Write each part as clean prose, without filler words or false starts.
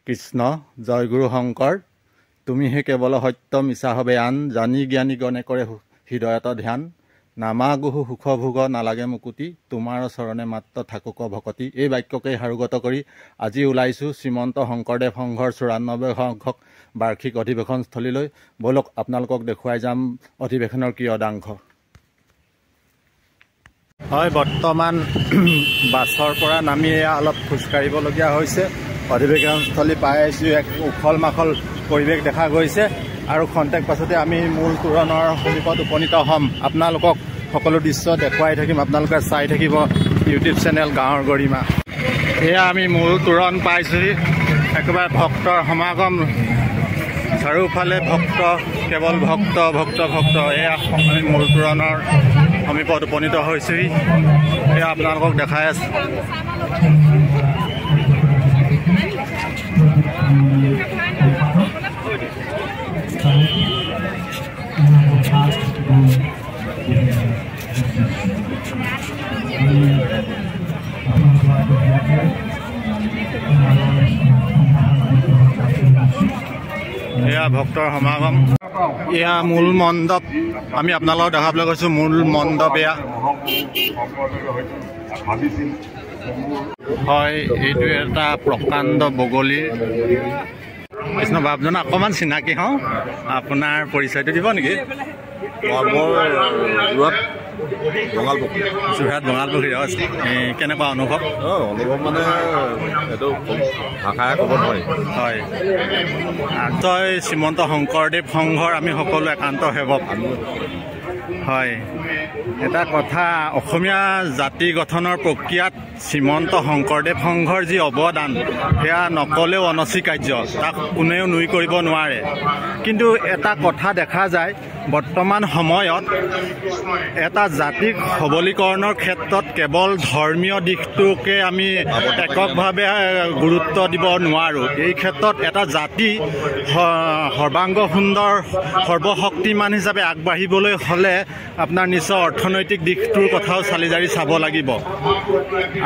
কৃষ্ণ জয় গুৰু শংকৰ তুমিহে কেৱল সত্য মিছা হবে আন জানি জ্ঞানী গণে কৰে হৃদয়ত ধ্যান নামাগুহু সুখ ভোগ নালাগে মুকুতি তোমাৰ চৰণে মাত্ৰ থাকক ভকতি। এই বাক্যকে সাৰোগত কৰি আজি ওলাইছোঁ শ্ৰীমন্ত শংকৰদেৱ সংঘৰ ৯৪ সংখ্যক বাৰ্ষিক অধিৱেশনস্থলীলৈ। বলক আপোনালোকক দেখুৱাই যাম অধিৱেশনৰ কিয়দাংশ। হয়, বৰ্তমান বাছৰ পৰা নামি অলপ খোজকাঢ়িবলগীয়া হৈছে। অধিৱেশনস্থলী পাই আহিছোঁ। এক উখল মাখল পৰিৱেশ দেখা গৈছে আৰু খন্তেক পাছতে আমি মূল তোৰণৰ সমীপত উপনীত হ'ম। আপোনালোকক সকলো দৃশ্য দেখুৱাই থাকিম, আপোনালোকে চাই থাকিব ইউটিউব চেনেল গাঁৱৰ গৰিমা। এয়া আমি মূল তোৰণ পাইছোঁহি। একেবাৰে ভক্তৰ সমাগম, চাৰিওফালে ভক্ত, কেৱল ভক্ত ভক্ত ভক্ত। এয়া আমি মূল তোৰণৰ সমীপত উপনীত হৈছোঁহি। এয়া আপোনালোকক দেখাই আছোঁ। এয়া ভক্তৰ সমাগম। এয়া মূল মণ্ডপ, আমি আপোনালোকক দেখাবলৈ গৈছোঁ মূল মণ্ডপ। এয়া হয়, এইটো এটা প্ৰকাণ্ড বগলীৰ কৃষ্ণ বাপজন। অকণমান চিনাকি হওঁ, আপোনাৰ পৰিচয়টো দিব নেকি? যোৰহাট বঙালপুখুৰী। কেনেকুৱা অনুভৱ? অনুভৱ মানে এইটো ভাষাৰে ক'ব নোৱাৰি। হয়, তই শ্ৰীমন্ত শংকৰদেৱ সংঘৰ আমি সকলো একান্ত সেৱক। হয়, এটা কথা, অসমীয়া জাতি গঠনৰ প্ৰক্ৰিয়াত শ্ৰীমন্ত শংকৰদেৱ সংঘৰ যি অৱদান সেয়া নকলেও অনস্বীকাৰ্য, তাক কোনেও নুই কৰিব নোৱাৰে। কিন্তু এটা কথা দেখা যায়, বৰ্তমান সময়ত এটা জাতিক সবলীকৰণৰ ক্ষেত্ৰত কেৱল ধৰ্মীয় দিশটোকে আমি এককভাৱে গুৰুত্ব দিব নোৱাৰোঁ। এই ক্ষেত্ৰত এটা জাতি সৰ্বাংগ সুন্দৰ সৰ্বশক্তিমান হিচাপে আগবাঢ়িবলৈ হ'লে আপোনাৰ নিশ্চয় অৰ্থনৈতিক দিশটোৰ কথাও চালি জাৰি চাব লাগিব।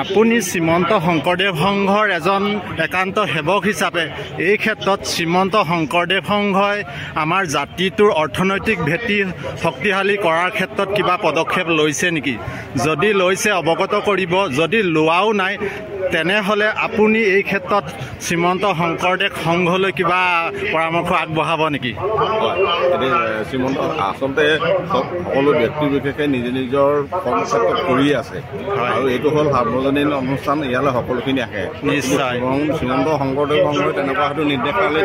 আপুনি শ্ৰীমন্ত শংকৰদেৱ সংঘৰ এজন একান্ত সেৱক হিচাপে এই ক্ষেত্ৰত শ্ৰীমন্ত শংকৰদেৱ সংঘই আমাৰ জাতিটোৰ অৰ্থনৈতিক ভেটি শক্তিশালী কৰাৰ ক্ষেত্ৰত কিবা পদক্ষেপ লৈছে নেকি? যদি লৈছে অৱগত কৰিব, যদি লোৱাও নাই তেনেহ'লে আপুনি এই ক্ষেত্ৰত শ্ৰীমন্ত শংকৰদেৱ সংঘলৈ কিবা পৰামৰ্শ আগবঢ়াব নেকি? শ্ৰীমন্ত আচলতে সকলো ব্যক্তি বিশেষে নিজ নিজৰ কৰ্মক্ষেত্ৰত কৰি আছে আৰু এইটো হ'ল সাৰ্বজনীন অনুষ্ঠান, ইয়ালৈ সকলোখিনি আহে। নিশ্চয় শ্ৰীমন্ত শংকৰদেৱ সংঘই তেনেকুৱা হয়তো নিৰ্দেশালয়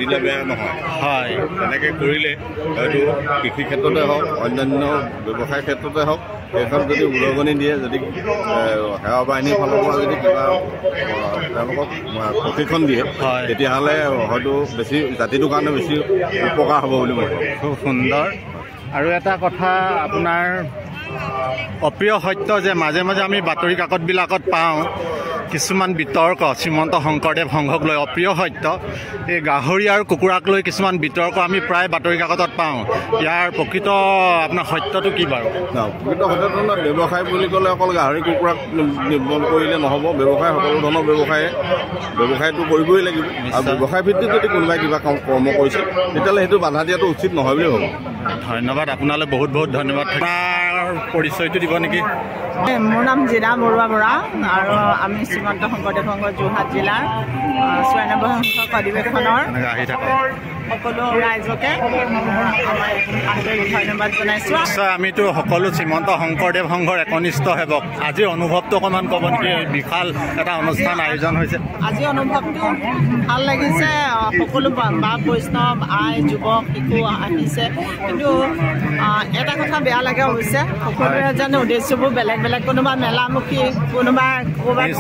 দিলে বেয়া নহয়। হয়, তেনেকৈ কৰিলে হয়তো কৃষি ক্ষেত্ৰতে হওক, অন্যান্য ব্যৱসায় ক্ষেত্ৰতে হওক, সেইখন যদি উদগনি দিয়ে, যদি সেৱা বাহিনীৰ ফালৰ পৰা যদি কিবা তেওঁলোকক প্ৰশিক্ষণ দিয়ে, তেতিয়াহ'লে হয়তো বেছি জাতিটোৰ কাৰণে বেছি উপকাৰ হ'ব বুলি মই ভাবোঁ। খুব সুন্দৰ। আৰু এটা কথা, আপোনাৰ অপ্ৰিয় সত্য যে মাজে মাজে আমি বাতৰি কাকতবিলাকত পাওঁ কিছুমান বিতৰ্ক শ্ৰীমন্ত শংকৰদেৱ সংঘক লৈ। অপ্ৰিয় সত্য, এই গাহৰি আৰু কুকুৰাক লৈ কিছুমান বিতৰ্ক আমি প্ৰায় বাতৰি কাকতত পাওঁ। ইয়াৰ প্ৰকৃত আপোনাৰ সত্যটো কি বাৰু? প্ৰকৃত সত্যটো ব্যৱসায় বুলি ক'লে অকল গাহৰি কুকুৰাক নিৰ্মূল কৰিলে নহ'ব। ব্যৱসায় সকলো ধৰণৰ ব্যৱসায়টো কৰিবই লাগিব। আৰু ব্যৱসায় ভিত্তিত যদি কোনোবাই কিবা কৰ্ম কৰিছে তেতিয়াহ'লে সেইটো বাধা দিয়াটো উচিত নহয় বুলি ভাবোঁ। ধন্যবাদ আপোনালৈ, বহুত বহুত ধন্যবাদ। আপোনাৰ পৰিচয়টো দিব নেকি? মোৰ নাম জিনা বৰুৱা বৰা আৰু আমি শ্ৰীমন্ত শংকৰদেৱ সংঘ যোৰহাট জিলাৰ ৯৪ সংখ্যক অধিৱেশনৰ সকলো ৰাইজকে ধন্যবাদ জনাইছোঁ। আমিতো সকলো শ্ৰীমন্ত শংকৰদেৱ সংঘৰ একনিষ্ঠ সেৱক। আজিৰ অনুভৱটো অকণমান ক'ব নেকি? বিশাল এটা অনুষ্ঠান আয়োজন হৈছে। আজি অনুভৱটো ভাল লাগিছে। সকলো বাপ বৈষ্ণৱ, আই, যুৱক, শিশু আহিছে। কিন্তু এটা কথা বেয়া লাগে অৱশ্যে, সকলোৰে যেন উদ্দেশ্যবোৰ বেলেগ বেলেগ। কোনোবা মেলামুখী, কোনোবা ক'ৰবাত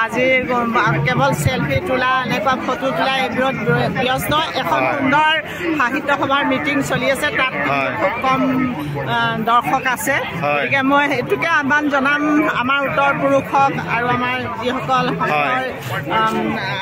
আজি কেৱল চেলফি তোলা, এনেকুৱা ফটো তোলা, এইবোৰত ব্যস্ত। এখন সুন্দৰ সাহিত্য সভাৰ মিটিং চলি আছে, তাত খুব কম দৰ্শক আছে। গতিকে মই সেইটোকে আহ্বান জনাম আমাৰ উত্তৰ পুৰুষক আৰু আমাৰ যিসকল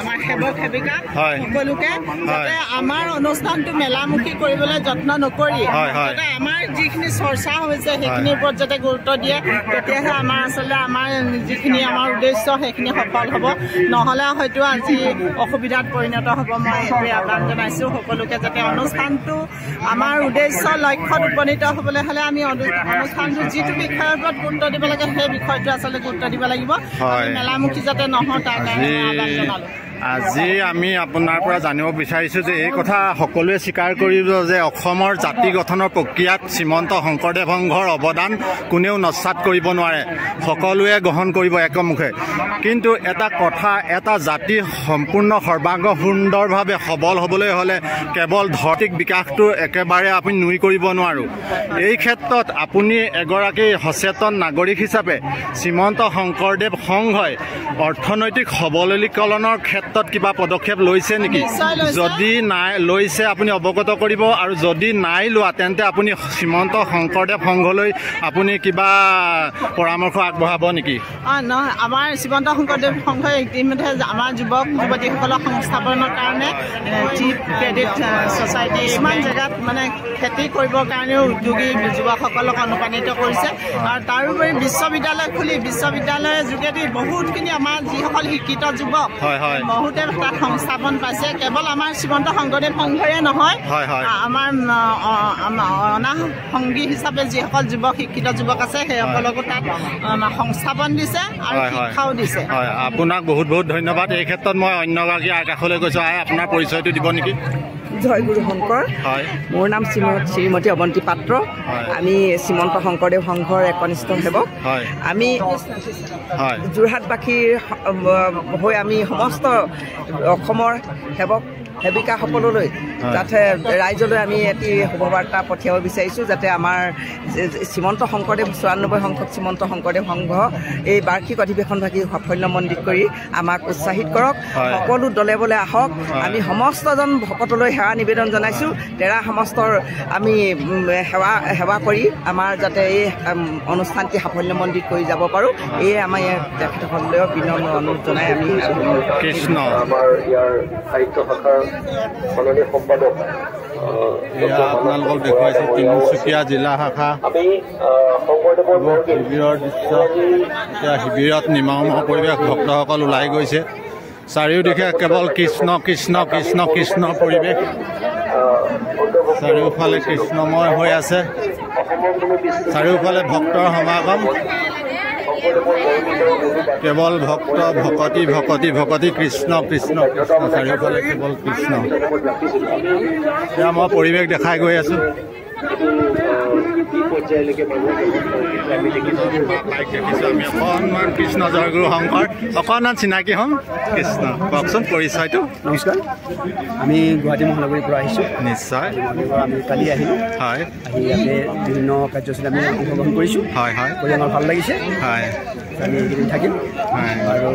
আমাৰ সেৱক সেৱিকা সকলোকে, যাতে আমাৰ অনুষ্ঠানটো মেলামুখী কৰিবলৈ যত্ন নকৰি, যাতে আমাৰ যিখিনি চৰ্চা হৈছে আছে সেইখিনিৰ ওপৰত যাতে গুৰুত্ব দিয়ে তেতিয়াহে আমাৰ আচলতে আমাৰ যিখিনি আমাৰ উদ্দেশ্য সেইখিনি সফল হ'ব নহ'লে হয়তো আজি অসুবিধাত পৰিণত হ'ব মই সেইটোৱে আহ্বান জনাইছোঁ সকলোকে যাতে অনুষ্ঠানটো আমাৰ উদ্দেশ্য লক্ষ্যত উপনীত হ'বলৈ হ'লে আমি অনুষ্ঠানটো যিটো বিষয়ৰ ওপৰত গুৰুত্ব দিব লাগে সেই বিষয়টো আচলতে গুৰুত্ব দিব লাগিব মেলামুখী যাতে নহয় তাৰ কাৰণে আহ্বান জনালোঁ আজি আমি আপোনাৰ পৰা জানিব বিচাৰিছোঁ যে এই কথা সকলোৱে স্বীকাৰ কৰিব যে অসমৰ জাতি গঠনৰ প্ৰক্ৰিয়াত শ্ৰীমন্ত শংকৰদেৱ সংঘৰ অৱদান কোনেও নস্যাৎ কৰিব নোৱাৰে সকলোৱে গ্ৰহণ কৰিব একমুখে কিন্তু এটা কথা এটা জাতি সম্পূৰ্ণ সৰ্বাংগ সুন্দৰভাৱে সবল হ'বলৈ হ'লে কেৱল ধৰ্তিক বিকাশটো একেবাৰে আপুনি নুই কৰিব নোৱাৰোঁ এই ক্ষেত্ৰত আপুনি এগৰাকী সচেতন নাগৰিক হিচাপে শ্ৰীমন্ত শংকৰদেৱ সংঘই অৰ্থনৈতিক সবলীকৰণৰ ক্ষেত্ৰত কিবা পদক্ষেপ লৈছে নেকি যদি নাই লৈছে আপুনি অৱগত কৰিব আৰু যদি নাই লোৱা তেন্তে আপুনি শ্ৰীমন্ত শংকৰদেৱ সংঘলৈ আপুনি কিবা পৰামৰ্শ আগবঢ়াব নেকি নহয় আমাৰ শ্ৰীমন্ত শংকৰদেৱ সংঘই ইতিমধ্যে আমাৰ যুৱক যুৱতীসকলক সংস্থাপনৰ কাৰণে টি ক্ৰেডিট ছ'চাইটি ইমান জেগাত মানে খেতি কৰিবৰ কাৰণেও উদ্যোগী যুৱকসকলক অনুপ্ৰাণিত কৰিছে আৰু তাৰোপৰি বিশ্ববিদ্যালয় খুলি বিশ্ববিদ্যালয়ৰ যোগেদি বহুতখিনি আমাৰ যিসকল শিক্ষিত যুৱক বহুতে তাত সংস্থাপন পাইছে কেৱল আমাৰ শ্ৰীমন্ত শংকৰদেৱ সংঘৰে নহয় আমাৰ অনা সংগী হিচাপে যিসকল যুৱক শিক্ষিত যুৱক আছে সেইসকলকো তাত সংস্থাপন দিছে আৰু শিক্ষাও দিছে আপোনাক বহুত বহুত ধন্যবাদ এই ক্ষেত্ৰত মই অন্যগৰাকী আকাশলৈ গৈছোঁ আপোনাৰ পৰিচয়টো দিব নেকি জয় গুৰু শংকৰ মোৰ নাম শ্ৰীমতী অৱন্তী পাত্ৰ আমি শ্ৰীমন্ত শংকৰদেৱ সংঘৰ একনিষ্ঠ সেৱক আমি যোৰহাটবাসীৰ হৈ আমি সমস্ত অসমৰ সেৱক সেৱিকাসকললৈ যাতে ৰাইজলৈ আমি এটি শুভবাৰ্তা পঠিয়াব বিচাৰিছোঁ যাতে আমাৰ শ্ৰীমন্ত শংকৰদেৱ ৯৪ সংখ্যক শ্ৰীমন্ত শংকৰদেৱ সংঘ এই বাৰ্ষিক অধিৱেশনভাগি সাফল্যমণ্ডিত কৰি আমাক উৎসাহিত কৰক সকলো দলে বলে আহক আমি সমস্তজন ভকতলৈ সেৱা নিবেদন জনাইছোঁ তেৰা সমস্তৰ আমি সেৱা কৰি আমাৰ যাতে এই অনুষ্ঠানটি সাফল্যমণ্ডিত কৰি যাব পাৰোঁ এয়ে আমাৰ তেখেতসকলেও বিনম্ৰ অনুৰোধ জনাই আমি কৃষ্ণ আমাৰ ইয়াৰ সাহিত্য শাখাৰ মাননীয় সম্পাদক আপোনালোকক দেখুৱাইছে তিনিচুকীয়া জিলা শাখা শিবিৰৰ দৃশ্য এতিয়া শিবিৰত নিৰ্মল পৰিৱেশ ভক্তসকল ওলাই গৈছে চাৰিওদিশে কেৱল কৃষ্ণ কৃষ্ণ কৃষ্ণ কৃষ্ণৰ পৰিৱেশ চাৰিওফালে কৃষ্ণময় হৈ আছে চাৰিওফালে ভক্তৰ সমাগম কেৱল ভক্ত ভকতি ভকতি ভকতি কৃষ্ণ কৃষ্ণ কৃষ্ণ চাৰিওফালে কেৱল কৃষ্ণ এতিয়া মই পৰিৱেশ দেখাই গৈ আছোঁ আমি অকণমান কৃষ্ণ জয়গুৰু শংকৰ অকণমান চিনাকি হ'ম কৃষ্ণ কওকচোন পৰিচয়টো নমস্কাৰ আমি গুৱাহাটী মহানগৰীৰ পৰা আহিছোঁ নিশ্চয় আমি কালি আহিলোঁ হয় আহি ইয়াতে বিভিন্ন কাৰ্যসূচীত আমি অংশগ্ৰহণ কৰিছোঁ হয় হয় কৰি আমাৰ ভাল লাগিছে হয় আমি এইকেইদিন থাকিম আৰু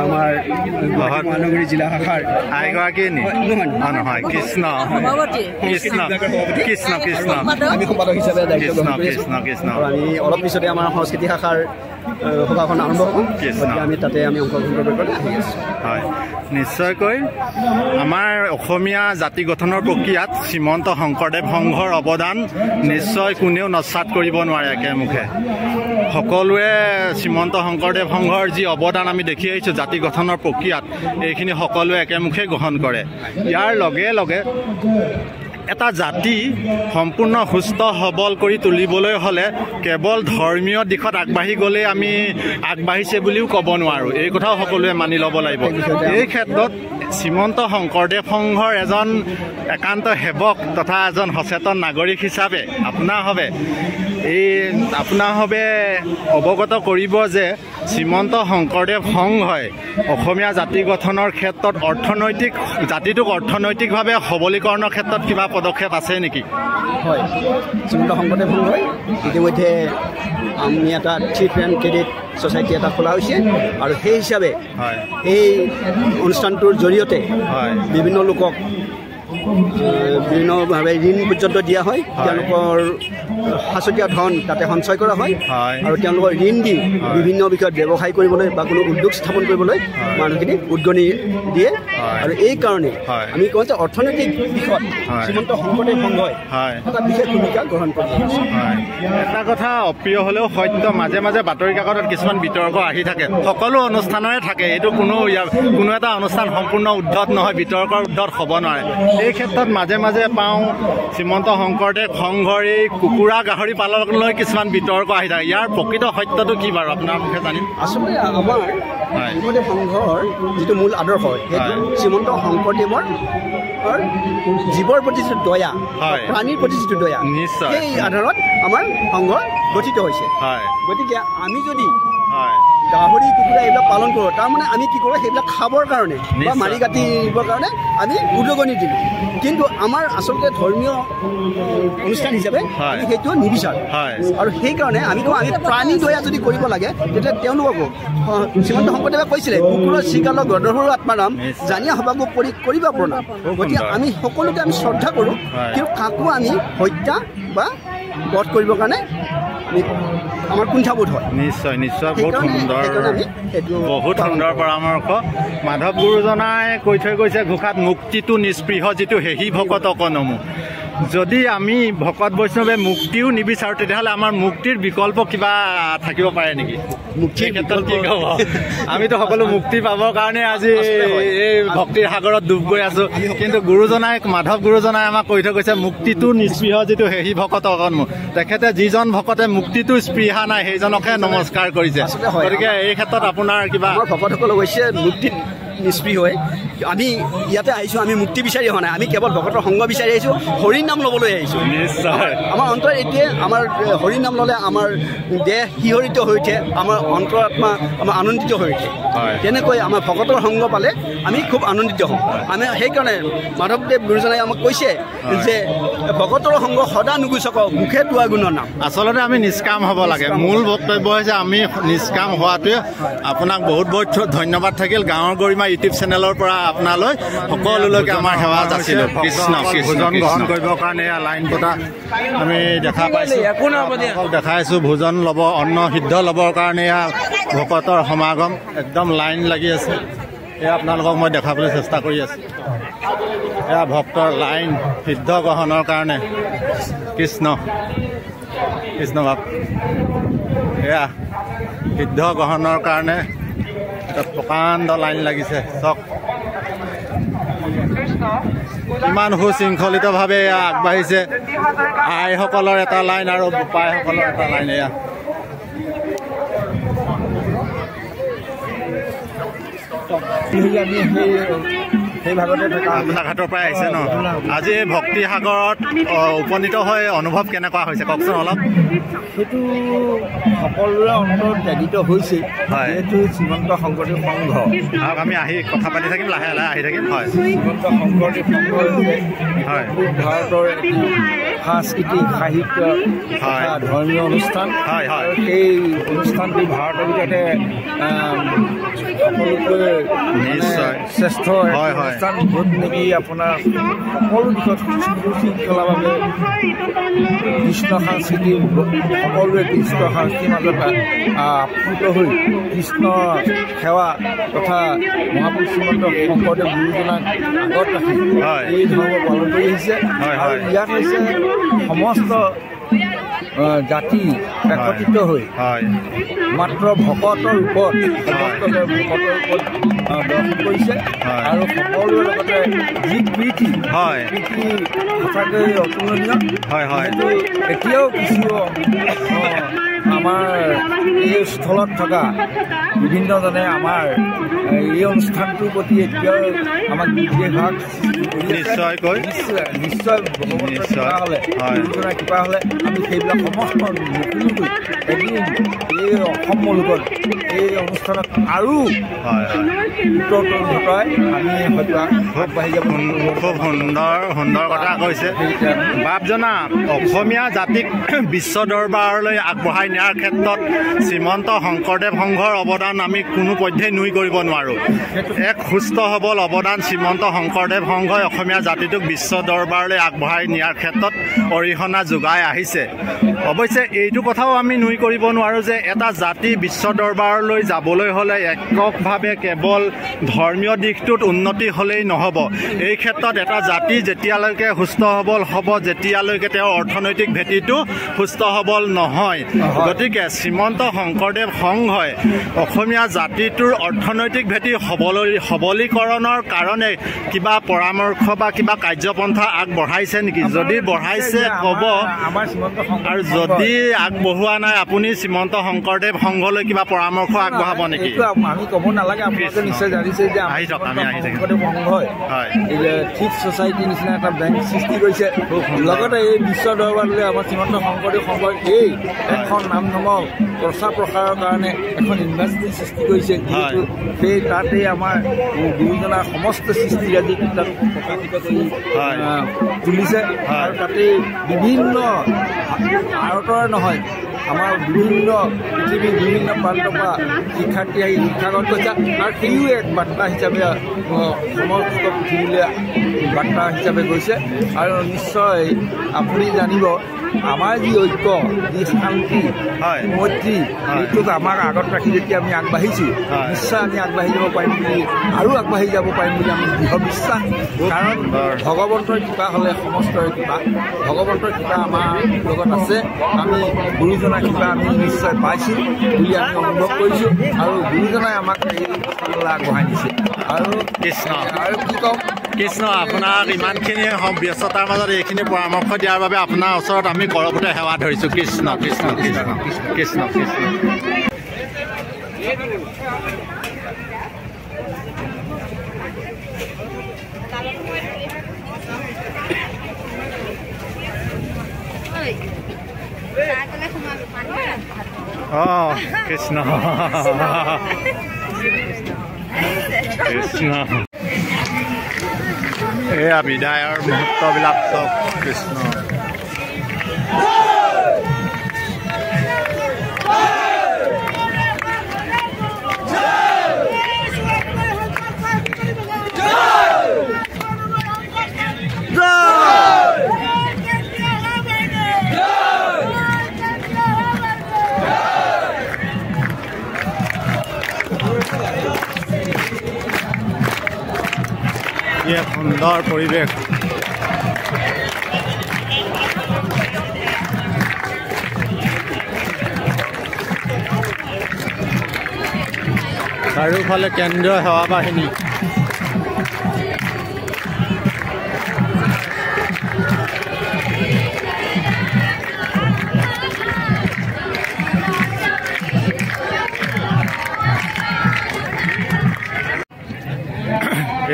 আমাৰ মহানগৰী জিলা শাখাৰ আইগৰাকী নহয় কৃষ্ণ কৃষ্ণ কৃষ্ণ কৃষ্ণ আমি সম্পাদক হিচাপে দায়িত্ব গ্ৰহণ কৰিছোঁ কৃষ্ণ আৰু আমি অলপ পিছতে আমাৰ সংস্কৃতি শাখাৰ সভাখন আৰম্ভ হ'ম আমি তাতে আমি অংশগ্ৰহণ কৰিবলৈ আহি আছোঁ হয় নিশ্চয়কৈ আমাৰ অসমীয়া জাতি গঠনৰ প্ৰক্ৰিয়াত শ্ৰীমন্ত শংকৰদেৱ সংঘৰ অৱদান নিশ্চয় কোনেও নস্যাৎ কৰিব নোৱাৰে একেমুখে সকলোৱে শ্ৰীমন্ত শংকৰদেৱ সংঘৰ যি অৱদান আমি দেখি আহিছোঁ জাতি গঠনৰ প্ৰক্ৰিয়াত এইখিনি সকলোৱে একেমুখে গ্ৰহণ কৰে ইয়াৰ লগে লগে এটা জাতি সম্পূৰ্ণ সুস্থ সবল কৰি তুলিবলৈ হ'লে কেৱল ধৰ্মীয় দিশত আগবাঢ়ি গ'লেই আমি আগবাঢ়িছে বুলিও ক'ব নোৱাৰোঁ এই কথাও সকলোৱে মানি ল'ব লাগিব এই ক্ষেত্ৰত শ্ৰীমন্ত শংকৰদেৱ সংঘৰ এজন একান্ত সেৱক তথা এজন সচেতন নাগৰিক হিচাপে আপোনাৰ হবে অৱগত কৰিব যে শ্ৰীমন্ত শংকৰদেৱ সংঘই অসমীয়া জাতি গঠনৰ ক্ষেত্ৰত জাতিটোক অৰ্থনৈতিকভাৱে সবলীকৰণৰ ক্ষেত্ৰত কিবা পদক্ষেপ আছে নেকি হয় শ্ৰীমন্ত শংকৰদেৱ সংঘই ইতিমধ্যে আমি এটা টি ক্ৰেডিট ছ'চাইটি এটা খোলা হৈছে আৰু সেই হিচাপে এই অনুষ্ঠানটোৰ জৰিয়তে বিভিন্ন লোকক বিভিন্নভাৱে ঋণ পৰ্যন্ত দিয়া হয় তেওঁলোকৰ সাঁচতীয়া ধন তাতে সঞ্চয় কৰা হয় আৰু তেওঁলোকৰ ঋণ দি বিভিন্ন বিষয়ত ব্যৱসায় কৰিবলৈ বা কোনো উদ্যোগ স্থাপন কৰিবলৈ মানুহখিনিক উদগনি দিয়ে আৰু এই কাৰণে আমি কওঁ যে অৰ্থনৈতিক দিশত শ্ৰীমন্ত শংকৰদেৱ সংঘই এটা বিশেষ ভূমিকা গ্ৰহণ কৰি আছে। এটা কথা অপ্ৰিয় হ'লেও সত্য, মাজে মাজে বাতৰি কাকতত কিছুমান বিতৰ্ক আহি থাকে, সকলো অনুষ্ঠানৰে থাকে, এইটো কোনো এটা অনুষ্ঠান সম্পূৰ্ণ উদ্ধত নহয়, বিতৰ্কৰ উদ্ধত হ'ব নোৱাৰে। এই ক্ষেত্ৰত মাজে মাজে পাওঁ শ্ৰীমন্ত শংকৰদেৱ সংঘৰ এই কুকুৰা গাহৰি পালনলৈ কিছুমান বিতৰ্ক আহি থাকে, ইয়াৰ প্ৰকৃত সত্যটো কি বাৰু আপোনাৰ মুখে জানিম? আচলতে আমাৰ শংকৰদেৱ সংঘৰ যিটো মূল আদৰ্শ সেইটো শ্ৰীমন্ত শংকৰদেৱৰ জীৱৰ প্ৰতি যিটো দয়া, প্ৰাণীৰ প্ৰতি যিটো দয়া, সেই আধাৰত আমাৰ সংঘ গঠিত হৈছে। গতিকে আমি যদি গাহৰি কুকুৰা এইবিলাক পালন কৰোঁ, তাৰমানে আমি কি কৰোঁ সেইবিলাক খাবৰ কাৰণে বা মাৰি কাটিবৰ কাৰণে আমি উদগনি দিলোঁ, কিন্তু আমাৰ আচলতে ধৰ্মীয় অনুষ্ঠান হিচাপে আমি সেইটো নিবিচাৰোঁ। আৰু সেইকাৰণে আমি কওঁ আমি প্ৰাণী দয়া যদি কৰিব লাগে তেতিয়া তেওঁলোককো শ্ৰীমন্ত শংকৰদেৱে কৈছিলে কুকুৰৰ চিকালৰ গদহৰু আত্মাৰাম জানিয়া সবাকো কৰিব প্ৰণাম। গতিকে আমি সকলোকে আমি শ্ৰদ্ধা কৰোঁ, কিন্তু কাকো আমি হত্যা বা বধ কৰিবৰ কাৰণে আমাৰ কুণ্ঠাবোধ হয়। নিশ্চয় নিশ্চয়, বহুত সুন্দৰ পৰামৰ্শ। মাধৱ গুৰুজনাই কৈ থৈ গৈছে ঘোষাত মুক্তিটো নিস্পৃহ যিটো হেহি ভকত অকনমো। যদি আমি ভকত বৈষ্ণৱে মুক্তিও নিবিচাৰোঁ তেতিয়াহ'লে আমাৰ মুক্তিৰ বিকল্প কিবা থাকিব পাৰে নেকি? মুক্তিৰ ক্ষেত্ৰত কি ক'ব? আমিতো সকলো মুক্তি পাবৰ কাৰণে আজি এই ভক্তিৰ সাগৰত ডুব গৈ আছোঁ, কিন্তু গুৰুজনাই মাধৱ গুৰুজনাই আমাক কৈ থৈ গৈছে মুক্তিটো নিস্পৃহ যিটো হেহি ভকত অকনমো। তেখেতে যিজন ভকতে মুক্তিটো স্পৃহা নাই সেইজনকহে নমস্কাৰ কৰিছে। গতিকে এই ক্ষেত্ৰত আপোনাৰ কিবা? ভকতসকল হৈছে মুক্তিত নিস্পৃহ হৈ আমি ইয়াতে আহিছোঁ, আমি মুক্তি বিচাৰি অহা নাই, আমি কেৱল ভকতৰ সংগ বিচাৰি আহিছোঁ, হৰি নাম ল'বলৈ আহিছোঁ। নিশ্চয় আমাৰ অন্তৰ এতিয়া আমাৰ হৰি নাম ল'লে আমাৰ দেহ শিহৰিত হৈ উঠে, আমাৰ অন্তৰাত্মা আমাৰ আনন্দিত হৈ উঠে। তেনেকৈ আমাৰ ভকতৰ সংগ পালে আমি খুব আনন্দিত হওঁ। আমি সেইকাৰণে মাধৱদেৱ গুৰুজনাই আমাক কৈছে যে ভকতৰ সংগ সদা নুগুচক মুখে তোৱা গুণৰ নাম। আচলতে আমি নিষ্কাম হ'ব লাগে, মূল বক্তব্য হৈছে আমি নিষ্কাম হোৱাটোৱে। আপোনাক বহুত বহুত ধন্যবাদ থাকিল। গাঁৱৰ গৰিমা ইউটিউব চেনেলৰ পৰা আপোনালৈ সকলোলৈকে আমাৰ সেৱা যাচিলোঁ। কৃষ্ণ ভোজন গ্ৰহণ কৰিবৰ কাৰণে লাইন পতা আমি দেখা পাইছোঁ, দেখাইছোঁ। ভোজন ল'ব, অন্ন সিদ্ধ ল'বৰ কাৰণে এয়া ভকতৰ সমাগম, একদম লাইন লাগি আছে। এয়া আপোনালোকক মই দেখাবলৈ চেষ্টা কৰি আছোঁ। এয়া ভক্তৰ লাইন সিদ্ধ গ্ৰহণৰ কাৰণে। কৃষ্ণ কৃষ্ণ ভাৱ, এয়া সিদ্ধ গ্ৰহণৰ কাৰণে প্ৰকাণ্ড লাইন লাগিছে। চাওক ইমান সুশৃংখলিতভাৱে এয়া আগবাঢ়িছে। আইসকলৰ এটা লাইন আৰু বোপাইসকলৰ এটা লাইন। এয়া গোলাঘাটৰ পৰাই আহিছে ন? আজি এই ভক্তি সাগৰত উপনীত হৈ অনুভৱ কেনেকুৱা হৈছে কওকচোন অলপ? সেইটো সকলোৰে অন্তৰত ত্যাগিত হৈছে, যিহেতু শ্ৰীমন্ত শংকৰদেৱ সংঘ। আমি আহি কথা পাতি থাকিম, লাহে লাহে আহি থাকিম। হয়, শ্ৰীমন্ত শংকৰদেৱ সংঘ হয় ভাৰতৰ সাংস্কৃতিক সাহিত্য ধৰ্মীয় অনুষ্ঠান। আৰু সেই অনুষ্ঠানটি ভাৰতৰ ভিতৰতে সকলোতকৈ শ্ৰেষ্ঠ অনুষ্ঠান, য'ত নেকি আপোনাৰ সকলো দিশত সুশৃংখলাভাৱে কৃষ্ণ সংস্কৃতি সকলোৱে কৃষ্ণ সংস্কৃতিৰ মাজত আপ্লুত হৈ কৃষ্ণ সেৱা তথা মহাপুৰুষ শ্ৰীমন্ত শংকৰদেৱ গুৰুজনাক আগত ৰাখি এই ধৰ্ম পালন কৰি আহিছে। আৰু ইয়াত হৈছে সমস্ত জাতি একত্ৰিত হৈ মাত্ৰ ভকতৰ ওপৰত দৰ্শন কৰিছে। আৰু সকলোৰে লগতে যি প্ৰীতি সঁচাকৈ অতুলনীয়। এতিয়াও কিছু আমাৰ এই স্থলত থকা বিভিন্নজনে আমাৰ এই অনুষ্ঠানটোৰ প্ৰতি এতিয়াও আমাক বিশেষভাগ নিশ্চয়কৈ নিশ্চয় ভগৱন্তৰ কৃপা হ'লে কৃপা হ'লে আমি সেইবিলাক সমস্ত নতুনকৈ এদিন এই অসম মুলুকত এই অনুষ্ঠানত আৰু ঘটাই আমি হয়তো আগবাঢ়ি যাব। খুব সুন্দৰ কথা কৈছে বাপজনা। অসমীয়া জাতিক বিশ্ব দৰবাৰলৈ আগবঢ়াই নিয়াৰ ক্ষেত্ৰত শ্ৰীমন্ত শংকৰদেৱ সংঘৰ অৱদান আমি কোনো পধ্যেই নুই কৰিব নোৱাৰোঁ। এক সুস্থ সবল অৱদান শ্ৰীমন্ত শংকৰদেৱ সংঘই অসমীয়া জাতিটোক বিশ্ব দৰবাৰলৈ আগবঢ়াই নিয়াৰ ক্ষেত্ৰত অৰিহণা যোগাই আহিছে। অৱশ্যে এইটো কথাও আমি নুই কৰিব নোৱাৰোঁ যে এটা জাতি বিশ্ব দৰবাৰলৈ যাবলৈ হ'লে এককভাৱে কেৱল ধৰ্মীয় দিশটোত উন্নতি হ'লেই নহ'ব। এই ক্ষেত্ৰত এটা জাতি যেতিয়ালৈকে সুস্থ সবল হ'ব, যেতিয়ালৈকে তেওঁৰ অৰ্থনৈতিক ভেটিটো সুস্থ সবল নহয়। গতিকে শ্ৰীমন্ত শংকৰদেৱ সংঘই অসমীয়া জাতিটোৰ অৰ্থনৈতিক ভেটি সবলীকৰণৰ কাৰণে কিবা পৰামৰ্শ বা কিবা কাৰ্যপন্থা আগবঢ়াইছে নেকি? যদি বঢ়াইছে ক'ব, আৰু যদি আগবঢ়োৱা নাই আপুনি শ্ৰীমন্ত শংকৰদেৱ সংঘলৈ কিবা পৰামৰ্শ আগবঢ়াব নেকি? আমি ক'ব নালাগে, আপোনালোকে নিশ্চয় জানিছে যে শংকৰদেৱ সংঘই ঠিক ছ'চাইটিৰ নিচিনা এটা বেংক সৃষ্টি কৰিছে। লগতে এই বিশ্ব দৰবাৰলৈ আমাৰ শ্ৰীমন্ত শংকৰদেৱ সংঘই এই এখন নাম ধৰ্ম প্ৰচাৰ প্ৰসাৰৰ কাৰণে এখন ইউনিভাৰ্চিটি সৃষ্টি কৰিছে। যিহেতু সেই তাতেই আমাৰ গুৰুজনাৰ সমস্ত সৃষ্টিৰাজি তাত প্ৰকাশিত কৰি তুলিছে। আৰু তাতেই বিভিন্ন ভাৰতৰ নহয়, আমাৰ বিভিন্ন পৃথিৱীৰ বিভিন্ন প্ৰান্তৰ পৰা শিক্ষাৰ্থী আহি শিক্ষাগ্ৰহণ কৰিছে। আৰু সেইও এক বাৰ্তা হিচাপে সমস্ত পৃথিৱীলৈ বাৰ্তা হিচাপে গৈছে। আৰু নিশ্চয় আপুনি জানিব, আমাৰ যি ঐক্য, যি শান্তি, মৈত্ৰী, এইটোক আমাক আগত ৰাখি যেতিয়া আমি আগবাঢ়িছোঁ, নিশ্চয় আমি আগবাঢ়ি যাব পাৰিম বুলি, আৰু আগবাঢ়ি যাব পাৰিম বুলি আমি দৃঢ় বিশ্বাস। কাৰণ ভগৱন্তৰ কৃপা হ'লে সমস্তৰে কৃপা, ভগৱন্তৰ কৃপা আমাৰ লগত আছে। আমি গুৰুজনাৰ কৃপা আমি নিশ্চয় পাইছোঁ বুলি আমি অনুভৱ কৰিছোঁ, আৰু গুৰুজনাই আমাক এই স্থানলৈ আগবঢ়াই দিছে। আৰু কৃষ্ণ আৰু কি ক'ম, কৃষ্ণ আপোনাক ইমানখিনি ব্যস্ততাৰ মাজত এইখিনি পৰামৰ্শ দিয়াৰ বাবে আপোনাৰ ওচৰত আমি কৰপতে সেৱা ধৰিছোঁ। কৃষ্ণ কৃষ্ণ কৃষ্ণ কৃষ্ণ কৃষ্ণ। অঁ কৃষ্ণ কৃষ্ণ। এয়া বিদায়ৰ মুহূৰ্তবিলাক চব। কৃষ্ণ এক সুন্দৰ পৰিৱেশ। চাৰিওফালে কেন্দ্ৰীয় সেৱা বাহিনী।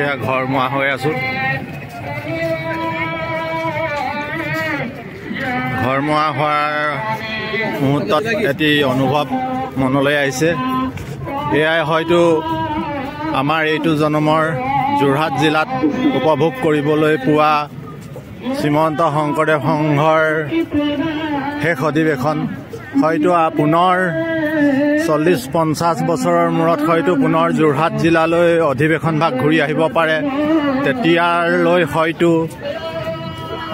এয়া ঘৰমুৱা হৈ আছোঁ। ঘৰমুৱা হোৱাৰ মুহূৰ্তত এটি অনুভৱ মনলৈ আহিছে। এয়াই হয়তো আমাৰ এইটো জন্মৰ যোৰহাট জিলাত উপভোগ কৰিবলৈ পোৱা শ্ৰীমন্ত শংকৰদেৱ সংঘৰ শেষ অধিৱেশন। হয়তো পুনৰ 40-50 বছৰৰ মূৰত হয়তো পুনৰ যোৰহাট জিলালৈ অধিৱেশনভাগ ঘূৰি আহিব পাৰে। তেতিয়ালৈ হয়তো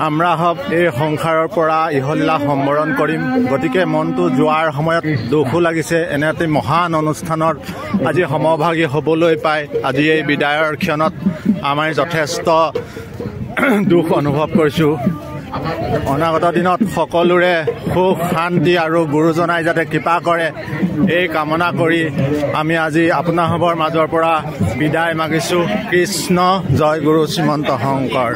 আমৰা হওক এই সংসাৰৰ পৰা ইহলীলা সম্বৰণ কৰিম। গতিকে মনটো যোৱাৰ সময়ত দুখো লাগিছে। এনে এটি মহান অনুষ্ঠানত আজি সমভাগী হ'বলৈ পাই আজি এই বিদায়ৰ ক্ষণত আমাৰ যথেষ্ট দুখ অনুভৱ কৰিছোঁ। অনাগত দিনত সকলোৰে সুখ শান্তি আৰু গুৰুজনাই যাতে কৃপা কৰে এই কামনা কৰি আমি আজি আপোনাসৱৰ মাজৰ পৰা বিদায় মাগিছোঁ। কৃষ্ণ জয় গুৰু শ্ৰীমন্ত শংকৰ।